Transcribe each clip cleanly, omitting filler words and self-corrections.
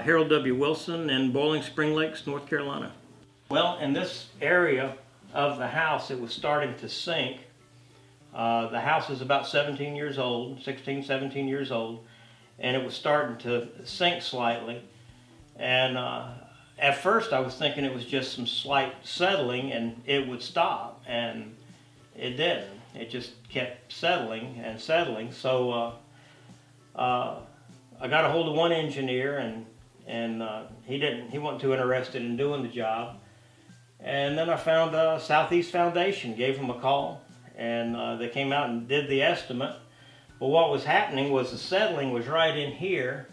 Harold W. Wilson in Boiling Spring Lakes, North Carolina. Well, in this area of the house, it was starting to sink. The house is about 17 years old, 16, 17 years old, and it was starting to sink slightly. And at first I was thinking it was just some slight settling and it would stop, and it didn't. It just kept settling and settling. So I got a hold of one engineer, and he wasn't too interested in doing the job. And then I found Southeast Foundation, gave them a call, and they came out and did the estimate. But what was happening was the settling was right in here,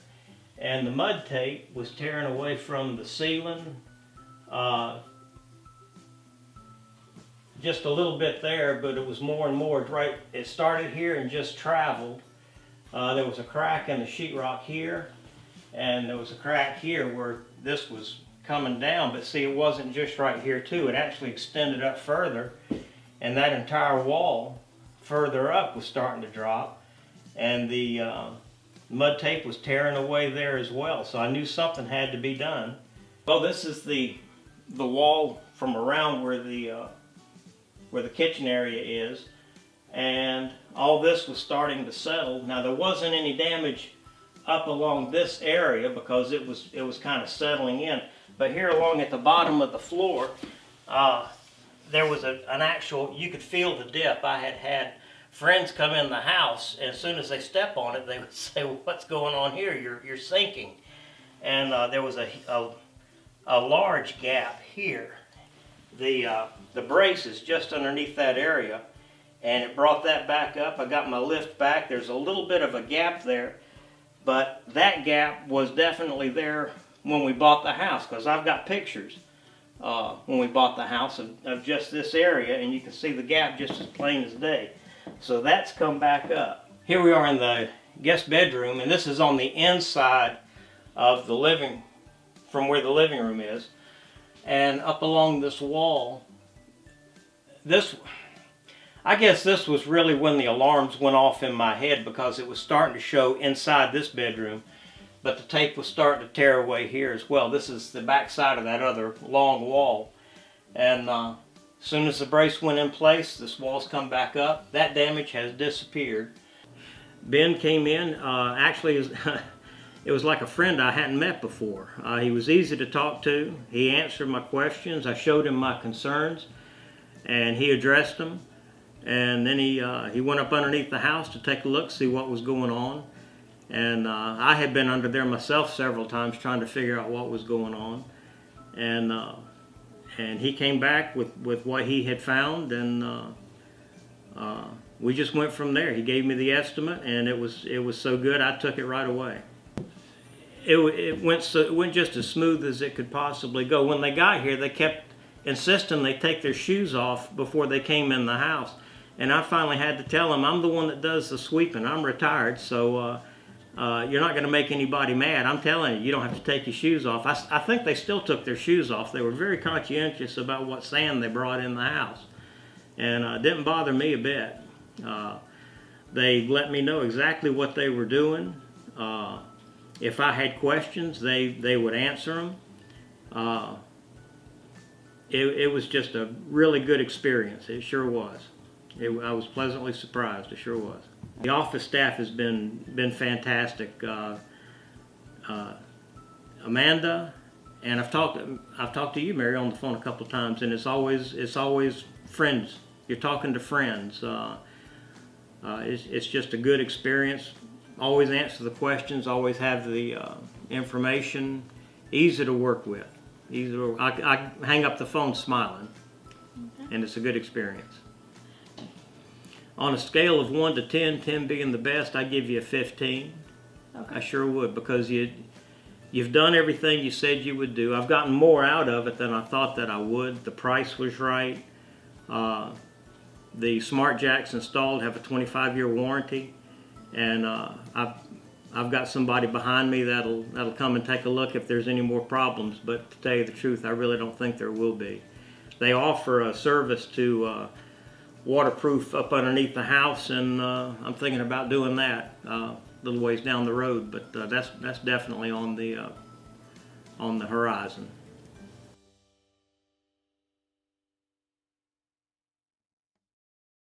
and the mud tape was tearing away from the ceiling, just a little bit there, but it was more and more. Right, it started here and just traveled. There was a crack in the sheetrock here, and there was a crack here where this was coming down, but see, it wasn't just right here too. It actually extended up further, and that entire wall further up was starting to drop, and the mud tape was tearing away there as well. So I knew something had to be done. Well, this is the wall from around where the kitchen area is, and all this was starting to settle. Now, there wasn't any damage up along this area because it was kind of settling in, but here along at the bottom of the floor, there was an actual, you could feel the dip. I had friends come in the house, and as soon as they step on it, they would say, well, what's going on here? You're sinking. And there was a large gap here. The brace is just underneath that area, and it brought that back up. I got my lift back. There's a little bit of a gap there, but that gap was definitely there when we bought the house, because I've got pictures when we bought the house of just this area, and you can see the gap just as plain as day. So that's come back up. Here we are in the guest bedroom, and this is on the inside of the living, from where the living room is. And up along this wall, I guess this was really when the alarms went off in my head, because it was starting to show inside this bedroom, but the tape was starting to tear away here as well. This is the back side of that other long wall. And as soon as the brace went in place, this wall's come back up. That damage has disappeared. Ben came in, actually it was like a friend I hadn't met before. He was easy to talk to. He answered my questions. I showed him my concerns, and he addressed them. And then he went up underneath the house to take a look, see what was going on. And I had been under there myself several times trying to figure out what was going on. And he came back with what he had found, and we just went from there. He gave me the estimate, and it was so good I took it right away. It went just as smooth as it could possibly go. When they got here, they kept insisting they take their shoes off before they came in the house. And I finally had to tell them, I'm the one that does the sweeping. I'm retired, so you're not going to make anybody mad. I'm telling you, you don't have to take your shoes off. I think they still took their shoes off. They were very conscientious about what sand they brought in the house. And it didn't bother me a bit. They let me know exactly what they were doing. If I had questions, they would answer them. It was just a really good experience. It sure was. I was pleasantly surprised. It sure was. The office staff has been fantastic. Amanda, and I've talked to you, Mary, on the phone a couple of times, and it's always friends. You're talking to friends. It's just a good experience. Always answer the questions. Always have the information. Easy to work with. I hang up the phone smiling, and it's a good experience. On a scale of 1 to 10, 10 being the best, I'd give you a 15. Okay. I sure would, because you've done everything you said you would do. I've gotten more out of it than I thought that I would. The price was right. The Smart Jacks installed have a 25-year warranty, and I've got somebody behind me that'll come and take a look if there's any more problems. But to tell you the truth, I really don't think there will be. They offer a service to waterproof up underneath the house, and I'm thinking about doing that a little ways down the road. But that's definitely on the on the horizon.